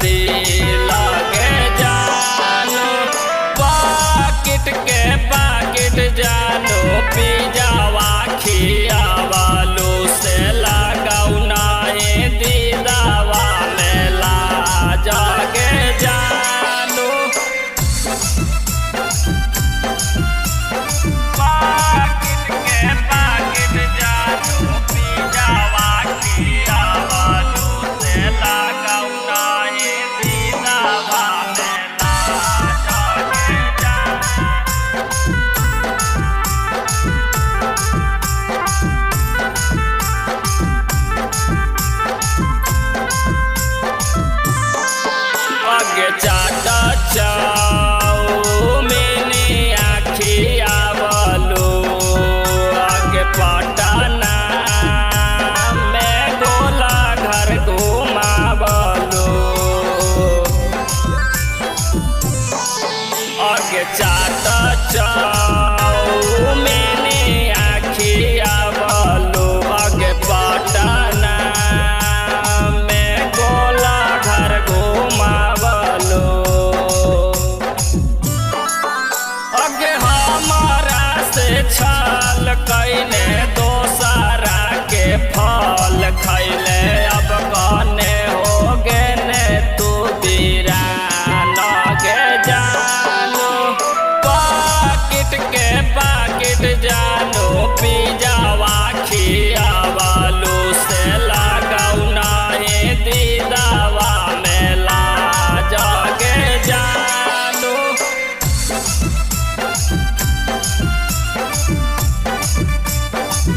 जल्दी लगे जानो पाकिट के पाकिट जानो पी जावा खियावालो से लगाऊ नाहे दीदावा मेला जागे जानो पाकिट के पाकिट जानो पी जावा खियावालो से लगाऊ नाहे दीदावा मेला जागे जानो आगे चाटा चाओ मैंने आखियावलो आगे पटना में गोला घर घुमावलो आगे चाटा चाओ मैंने आखियावलो आगे पटना में गोला घर घुमावलो आगे हमारा से छाल कैने दोसारा के फल खैले अब कने हो गेने तू बीरान गे जानो पाकिट के पाकिट जानो पी जावा खियावालो से लगाऊ नाहे दीदावा मेला जागे जानो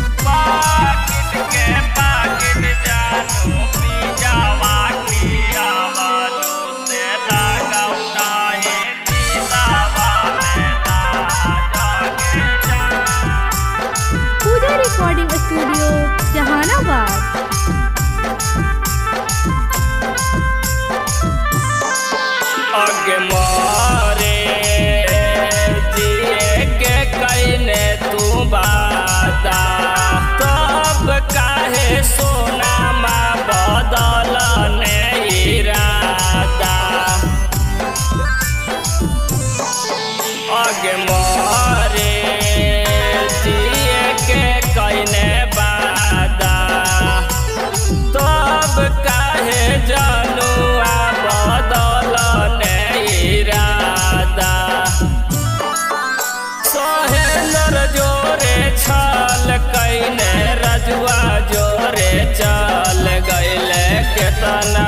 पाकिट के पाकिट जानो पी जावा खियावालो से लगाऊ नाहे दीदावा मेला जागे जानो पूजा रिकॉर्डिंग स्टूडियो जहानाबाद। आगे मारे जिए के कैने तू बाता तब काहे सोना मा बदलने इरादा आगे मारे जिए के कैने बाता तब काहे जानुआ बदलने इरादा सोहेंद्र जोरे छल कैने रजुआ जोरे चल गइले केतना